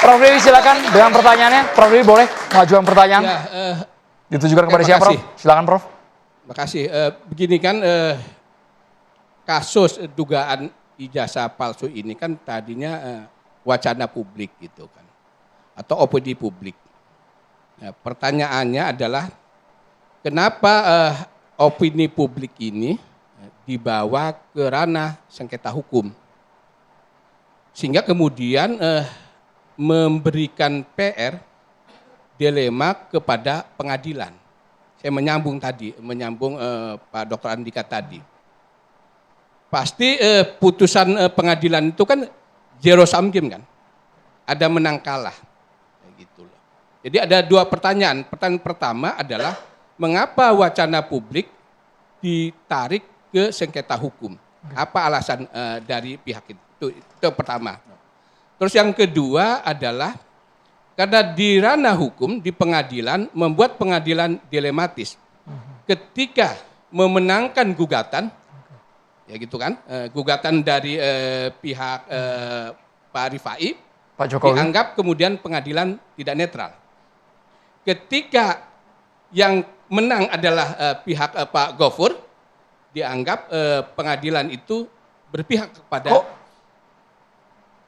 Prof Dewi silakan dengan pertanyaannya. Prof Dewi boleh mengajukan pertanyaan. Ya, ditujukan kepada siapa, Prof? Silakan, Prof. Makasih. Begini kan, kasus dugaan ijazah palsu ini kan tadinya wacana publik gitu kan, atau opini publik. Nah, pertanyaannya adalah kenapa opini publik ini dibawa ke ranah sengketa hukum, sehingga kemudian memberikan PR dilema kepada pengadilan. Saya menyambung Pak Dr. Andika tadi. Pasti putusan pengadilan itu kan zero sum game kan, ada menang kalah, gitu loh. Jadi ada dua pertanyaan. Pertanyaan pertama adalah mengapa wacana publik ditarik ke sengketa hukum? Apa alasan dari pihak itu? Itu pertama. Terus yang kedua adalah karena di ranah hukum, di pengadilan, membuat pengadilan dilematis. Ketika memenangkan gugatan, ya gitu kan, gugatan dari pihak Pak Rifai, Pak Jokowi, dianggap kemudian pengadilan tidak netral. Ketika yang menang adalah pihak Pak Gofur, dianggap pengadilan itu berpihak kepada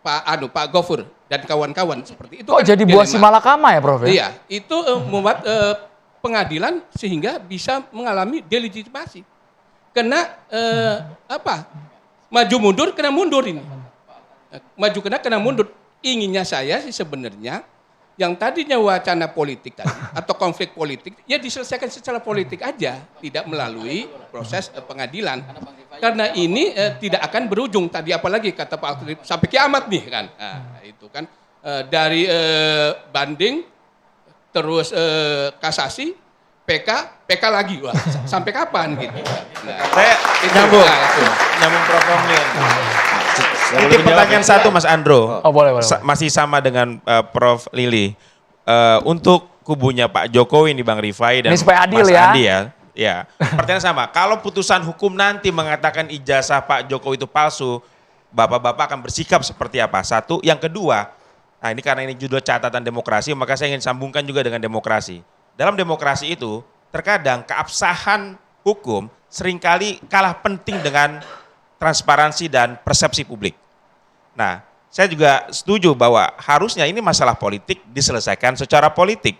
Pak Gofur dan kawan-kawan seperti itu. Kok kan jadi buah si malakama ya, Prof? Iya, itu membuat pengadilan sehingga bisa mengalami delegitimasi. Kena maju mundur kena mundur ini. Maju kena mundur. Inginnya saya sih sebenarnya yang tadinya wacana politik tadi atau konflik politik ya diselesaikan secara politik aja, tidak melalui proses pengadilan. Karena ini tidak akan berujung tadi, apalagi kata Pak Alfred sampai kiamat nih kan. Nah, itu kan dari banding terus kasasi PK lagi. Wah, sampai kapan gitu. Nah, saya nyambung Prof Romli. Ini pertanyaan satu Mas Andro. Oh, boleh. Masih sama dengan Prof Lili. Untuk kubunya Pak Jokowi ini Bang Rifai dan ini supaya adil Mas ya. Andi ya. Ya, pertanyaan sama. Kalau putusan hukum nanti mengatakan ijazah Pak Jokowi itu palsu, Bapak-bapak akan bersikap seperti apa? Satu, yang kedua, nah ini karena ini judul catatan demokrasi, maka saya ingin sambungkan juga dengan demokrasi. Dalam demokrasi itu, terkadang keabsahan hukum seringkali kalah penting dengan transparansi dan persepsi publik. Nah, saya juga setuju bahwa harusnya ini masalah politik diselesaikan secara politik.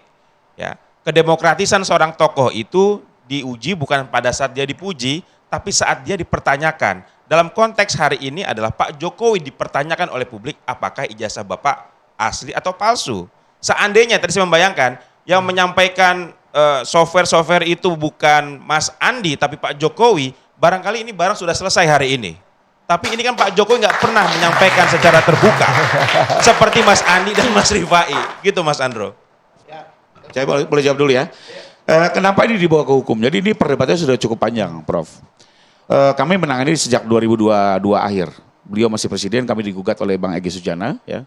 Ya, kedemokratisan seorang tokoh itu diuji bukan pada saat dia dipuji, tapi saat dia dipertanyakan. Dalam konteks hari ini adalah Pak Jokowi dipertanyakan oleh publik apakah ijazah Bapak asli atau palsu. Seandainya tadi saya membayangkan yang menyampaikan software itu bukan Mas Andi tapi Pak Jokowi, barangkali ini barang sudah selesai hari ini. Tapi ini kan Pak Jokowi nggak pernah menyampaikan secara terbuka seperti Mas Andi dan Mas Rifai, gitu Mas Andro. Saya boleh jawab dulu ya. Kenapa ini dibawa ke hukum? Jadi ini perdebatannya sudah cukup panjang, Prof. Kami menangani sejak 2022 akhir. Beliau masih presiden, kami digugat oleh Bang Egy Sujana. Ya.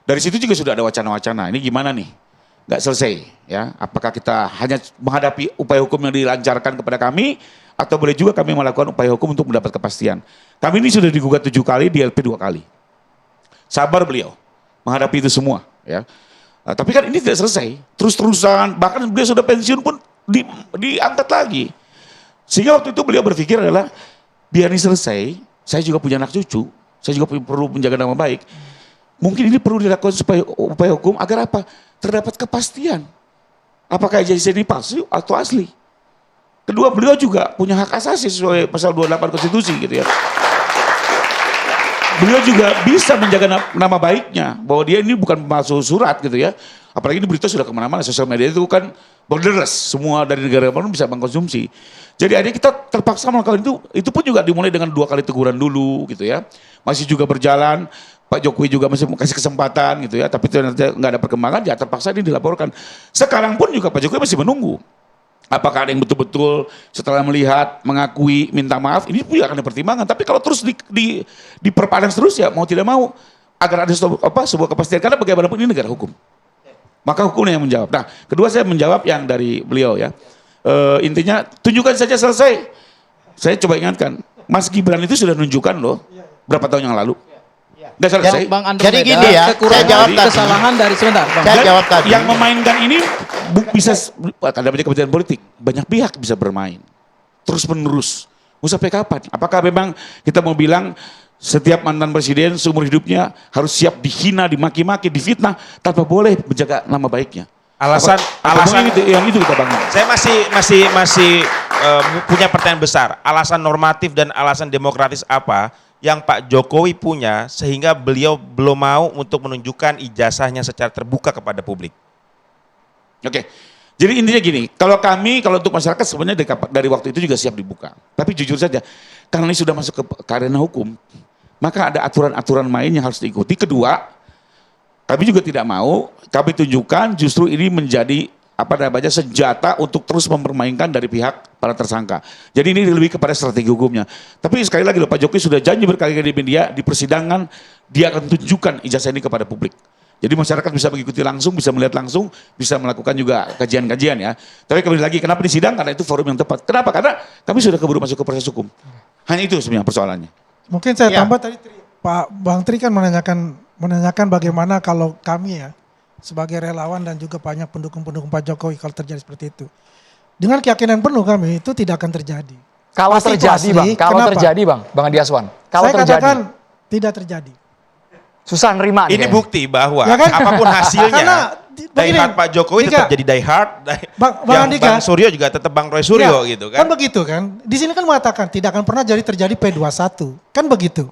Dari situ juga sudah ada wacana-wacana. Ini gimana nih? Nggak selesai. Ya. Apakah kita hanya menghadapi upaya hukum yang dilancarkan kepada kami, atau boleh juga kami melakukan upaya hukum untuk mendapat kepastian. Kami ini sudah digugat 7 kali, di LP 2 kali. Sabar beliau menghadapi itu semua. Ya. Tapi kan ini tidak selesai, terus-terusan, bahkan beliau sudah pensiun pun diangkat lagi. Sehingga waktu itu beliau berpikir adalah, biar ini selesai, saya juga punya anak cucu, saya juga perlu menjaga nama baik. Mungkin ini perlu dilakukan supaya upaya hukum agar apa? Terdapat kepastian. Apakah ijazah ini palsu atau asli? Kedua, beliau juga punya hak asasi sesuai pasal 28 konstitusi gitu ya. Beliau juga bisa menjaga nama baiknya, bahwa dia ini bukan pemalsu surat gitu ya. Apalagi ini berita sudah kemana-mana, sosial media itu kan borderless, semua dari negara mana bisa mengkonsumsi. Jadi akhirnya kita terpaksa melakukan itu pun juga dimulai dengan 2 kali teguran dulu gitu ya. Masih juga berjalan, Pak Jokowi juga masih kasih kesempatan gitu ya, tapi ternyata nggak ada perkembangan, ya terpaksa ini dilaporkan. Sekarang pun juga Pak Jokowi masih menunggu. Apakah ada yang betul-betul setelah melihat, mengakui, minta maaf, ini pun akan dipertimbangkan. Tapi kalau terus diperpanjang terus ya mau tidak mau, agar ada sebuah kepastian, karena bagaimanapun ini negara hukum. Maka hukumnya yang menjawab. Nah, kedua saya menjawab yang dari beliau ya. Intinya tunjukkan saja selesai. Saya coba ingatkan, Mas Gibran itu sudah nunjukkan loh berapa tahun yang lalu. Nggak selesai. Bang Andromeda, Jadi gini ya, saya jawab tadi. kesalahan dari sebentar. Bang. Saya Dan jawab tadi. yang memainkan ini bisa ada banyak kepentingan politik, banyak pihak bisa bermain terus menerus. Mau sampai kapan? Apakah memang kita mau bilang setiap mantan presiden seumur hidupnya harus siap dihina, dimaki-maki, difitnah tanpa boleh menjaga nama baiknya? Alasan yang itu kita bangun. saya masih punya pertanyaan besar. Alasan normatif dan alasan demokratis apa yang Pak Jokowi punya sehingga beliau belum mau untuk menunjukkan ijazahnya secara terbuka kepada publik? Oke. Jadi intinya gini, kalau untuk masyarakat sebenarnya dari waktu itu juga siap dibuka. Tapi jujur saja, karena ini sudah masuk ke arena hukum, maka ada aturan-aturan main yang harus diikuti. Kedua, kami juga tidak mau, kami tunjukkan justru ini menjadi senjata untuk terus mempermainkan dari pihak para tersangka. Jadi ini lebih kepada strategi hukumnya. Tapi sekali lagi loh, Pak Jokowi sudah janji berkali-kali di media, di persidangan, dia akan tunjukkan ijazah ini kepada publik. Jadi masyarakat bisa mengikuti langsung, bisa melihat langsung, bisa melakukan juga kajian-kajian ya. Tapi kembali lagi, kenapa di sidang? Karena itu forum yang tepat. Kenapa? Karena kami sudah keburu masuk ke proses hukum. Hanya itu sebenarnya persoalannya. Mungkin saya tambah tadi Pak Bang Tri kan menanyakan bagaimana kalau kami ya sebagai relawan dan juga banyak pendukung-pendukung Pak Jokowi kalau terjadi seperti itu. Dengan keyakinan penuh kami itu tidak akan terjadi. Kalau Pasti itu terjadi asli. Bang, kalau Kenapa? terjadi Bang Andi Aswan. Kalau Saya terjadi, katakan tidak terjadi. susah nerima nih Ini kayaknya. bukti bahwa Ya kan? apapun hasilnya, Karena die hard Pak Jokowi Dika, tetap jadi die hard. Bang Yang Andika, Bang Suryo juga tetap Bang Roy Suryo ya, gitu kan kan. begitu kan. Di sini kan mengatakan tidak akan pernah terjadi P21. Kan begitu.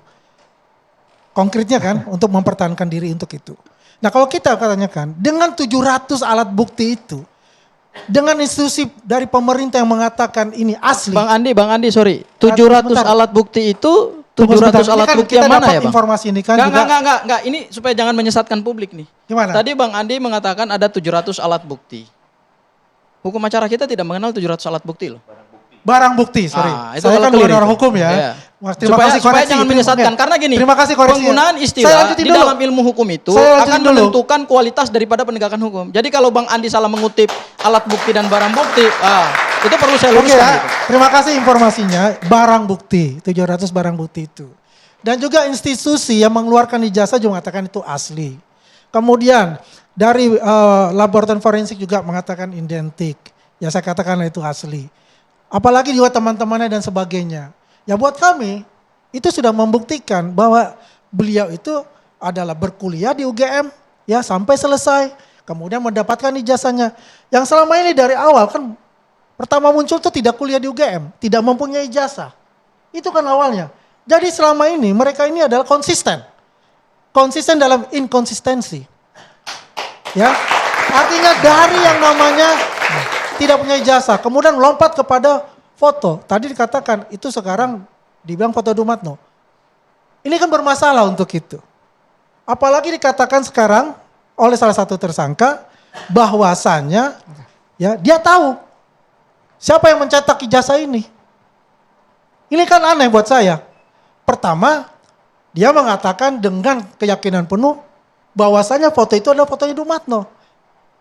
Konkretnya kan untuk mempertahankan diri untuk itu. Nah kalau kita tanyakan dengan 700 alat bukti itu, dengan institusi dari pemerintah yang mengatakan ini asli. Bang Andi, sorry. 700 Sebentar. alat bukti itu, Tunggu 700 sebentar. Ini alat kan bukti kita yang mana dapat ya Bang? informasi ini kan juga. Enggak. Ini supaya jangan menyesatkan publik nih. Gimana? Tadi Bang Andi mengatakan ada 700 alat bukti. Hukum acara kita tidak mengenal 700 alat bukti loh. Barang bukti, sorry. Itu Saya kalau kan bukan clear orang itu. hukum ya. Iya. Mas, terima kasih Supaya koreksi. jangan menyesatkan. Karena gini, Terima kasih koreksi. penggunaan Saya istilah lanjutin di dulu. dalam ilmu hukum itu Saya lanjutin akan dulu. menentukan kualitas daripada penegakan hukum. Jadi kalau Bang Andi salah mengutip alat bukti dan barang bukti, itu perlu saya Oke luruskan. ya, gitu. terima kasih informasinya. Barang bukti, 700 barang bukti itu. Dan juga institusi yang mengeluarkan ijazah juga mengatakan itu asli. Kemudian dari laboratorium forensik juga mengatakan identik. Ya saya katakan itu asli. Apalagi juga teman-temannya dan sebagainya. Ya buat kami itu sudah membuktikan bahwa beliau itu adalah berkuliah di UGM ya sampai selesai. Kemudian mendapatkan ijazahnya. Yang selama ini dari awal kan pertama muncul tuh tidak kuliah di UGM, tidak mempunyai ijazah. Itu kan awalnya. Jadi selama ini mereka ini adalah konsisten. Konsisten dalam inkonsistensi. Ya. Artinya dari yang namanya tidak punya ijazah, kemudian lompat kepada foto. Tadi dikatakan itu sekarang dibilang foto Dumatno. Ini kan bermasalah untuk itu. Apalagi dikatakan sekarang oleh salah satu tersangka bahwasannya ya dia tahu siapa yang mencetak ijazah ini. Ini kan aneh buat saya. Pertama, dia mengatakan dengan keyakinan penuh bahwasanya foto itu adalah fotonya Dumatno.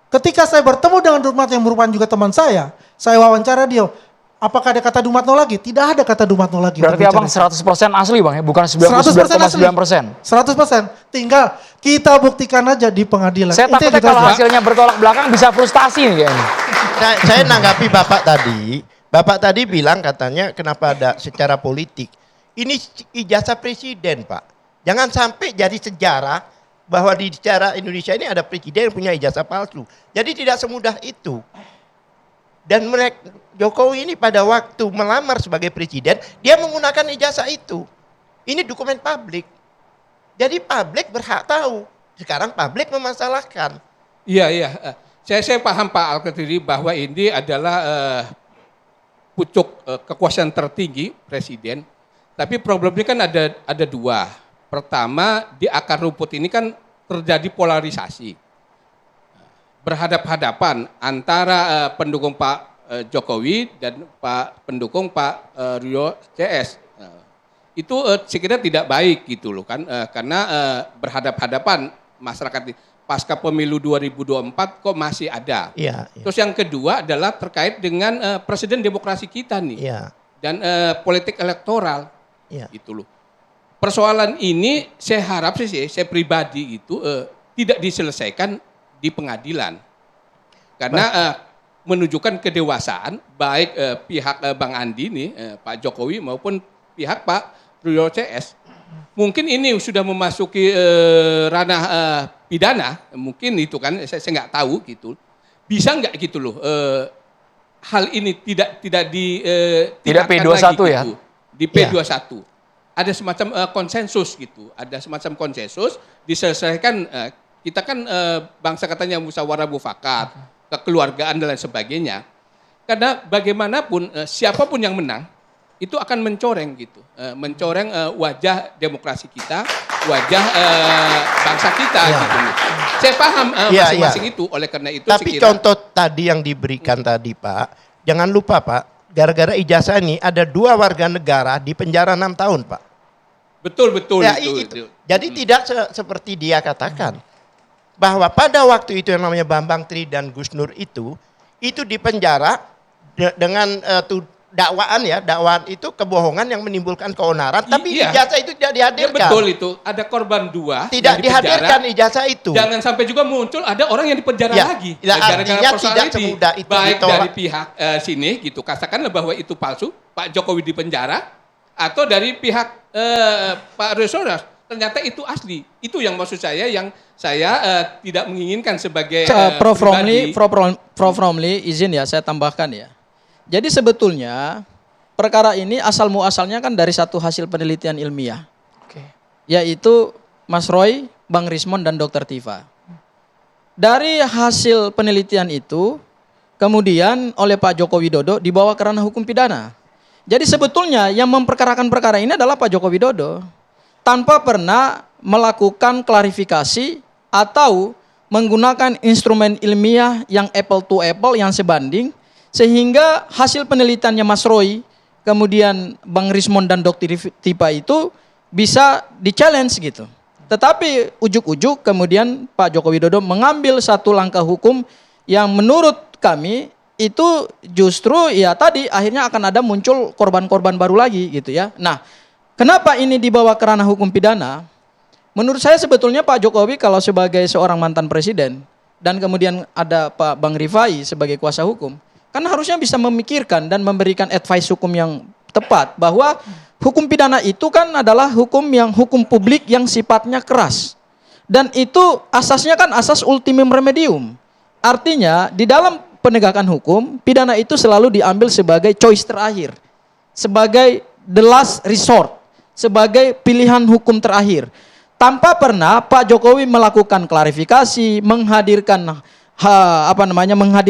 Ketika saya bertemu dengan Dumatno yang merupakan juga teman saya wawancara dia, apakah ada kata Dumatno lagi? Tidak ada kata Dumatno lagi. Berarti abang 100% asli Bang ya, bukan 99,9%. 100%. Tinggal kita buktikan aja di pengadilan. Saya Itu yang takutnya kita kalau buat. hasilnya bertolak belakang bisa frustasi nih kayaknya. Saya nanggapi Bapak tadi. Bapak tadi bilang katanya kenapa ada secara politik. Ini ijazah presiden Pak. Jangan sampai jadi sejarah bahwa di sejarah Indonesia ini ada presiden yang punya ijazah palsu. Jadi tidak semudah itu. Dan mereka Jokowi ini pada waktu melamar sebagai presiden, dia menggunakan ijazah itu. Ini dokumen publik. Jadi publik berhak tahu. Sekarang publik memasalahkan. Iya. Saya paham Pak Al-Qadiri bahwa ini adalah pucuk kekuasaan tertinggi presiden. Tapi problemnya kan ada dua. Pertama, di akar rumput ini kan terjadi polarisasi. Berhadap-hadapan antara pendukung Pak Jokowi dan pendukung Pak Rio CS. Itu saya kira tidak baik gitu loh kan. Karena berhadap-hadapan masyarakat pasca pemilu 2024 kok masih ada. Iya. Terus yang kedua adalah terkait dengan presiden demokrasi kita nih. Iya. Dan politik elektoral. Iya. Gitu loh. persoalan ini saya harap sih, saya pribadi itu tidak diselesaikan di pengadilan. Karena menunjukkan kedewasaan baik pihak Bang Andi nih, Pak Jokowi maupun pihak Pak Rudolf CS. Mungkin ini sudah memasuki ranah pidana, mungkin itu kan saya nggak tahu gitu. Bisa nggak gitu loh? Hal ini tidak P21 lagi, ya? gitu, di P21. Ada semacam konsensus gitu, ada semacam konsensus diselesaikan. Kita kan bangsa katanya musyawarah mufakat, kekeluargaan dan lain sebagainya. Karena bagaimanapun siapapun yang menang itu akan mencoreng gitu, mencoreng wajah demokrasi kita, wajah bangsa kita. Gitu. Saya paham masing-masing itu, oleh karena itu. Tapi contoh tadi yang diberikan tadi Pak, jangan lupa Pak, gara-gara ijazah ini ada 2 warga negara di penjara 6 tahun Pak. Betul Ya, itu. Jadi tidak seperti dia katakan bahwa pada waktu itu yang namanya Bambang Tri dan Gus Nur itu dipenjara dengan dakwaan itu kebohongan yang menimbulkan keonaran, tapi ijazah itu tidak dihadirkan. Ya betul itu, ada korban 2 tidak dihadirkan ijazah itu. Jangan sampai juga muncul ada orang yang dipenjara lagi. Artinya tidak semudah itu baik ditolak. dari pihak sini gitu, katakanlah bahwa itu palsu, Pak Jokowi dipenjara, atau dari pihak Pak Rosoras ternyata itu asli. Itu yang maksud saya, yang saya tidak menginginkan sebagai Prof. pribadi. Prof. Romli, izin ya saya tambahkan ya. Jadi sebetulnya perkara ini asal muasalnya kan dari satu hasil penelitian ilmiah. Yaitu Mas Roy, Bang Rismon dan Dr. Tifa. Dari hasil penelitian itu kemudian oleh Pak Joko Widodo dibawa ke ranah hukum pidana. Jadi sebetulnya yang memperkarakan perkara ini adalah Pak Joko Widodo. Tanpa pernah melakukan klarifikasi atau menggunakan instrumen ilmiah yang apple to apple yang sebanding. Sehingga hasil penelitiannya Mas Roy, kemudian Bang Rismon dan Dr. Tipa itu bisa di-challenge gitu. Tetapi ujuk-ujuk kemudian Pak Joko Widodo mengambil satu langkah hukum yang menurut kami itu justru ya tadi akhirnya akan ada muncul korban-korban baru lagi gitu ya. Nah, kenapa ini dibawa ke ranah hukum pidana? Menurut saya sebetulnya Pak Jokowi kalau sebagai seorang mantan presiden dan kemudian ada Pak Bang Rifai sebagai kuasa hukum, kan harusnya bisa memikirkan dan memberikan advice hukum yang tepat bahwa hukum pidana itu kan adalah hukum publik yang sifatnya keras. Dan itu asasnya kan asas ultimum remedium. Artinya di dalam penegakan hukum, pidana itu selalu diambil sebagai choice terakhir. Sebagai the last resort. Sebagai pilihan hukum terakhir. Tanpa pernah Pak Jokowi melakukan klarifikasi, menghadirkan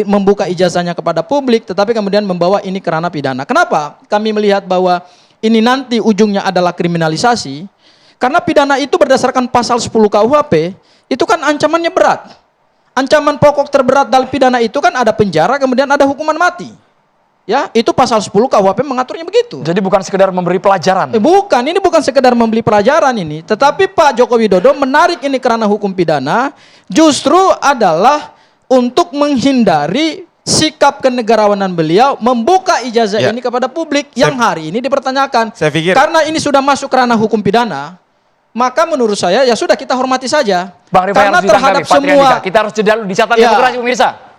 membuka ijazahnya kepada publik, tetapi kemudian membawa ini ke ranah pidana. Kenapa kami melihat bahwa ini nanti ujungnya adalah kriminalisasi? Karena pidana itu berdasarkan pasal 10 KUHP, itu kan ancamannya berat. Ancaman pokok terberat dalam pidana itu kan ada penjara, kemudian ada hukuman mati. Ya, itu pasal 10 KUHP mengaturnya begitu. Jadi bukan sekedar memberi pelajaran. Bukan, ini bukan sekedar membeli pelajaran ini. Tetapi Pak Joko Widodo menarik ini ke ranah hukum pidana justru adalah untuk menghindari sikap kenegarawanan beliau membuka ijazah ini kepada publik yang hari ini dipertanyakan. Saya pikir karena ini sudah masuk ke ranah hukum pidana, maka menurut saya ya sudah kita hormati saja. Bang Rifai Karena harus ditanggapi, terhadap Patria semua Andika. Kita harus jeda dulu di catatan demokrasi pemirsa.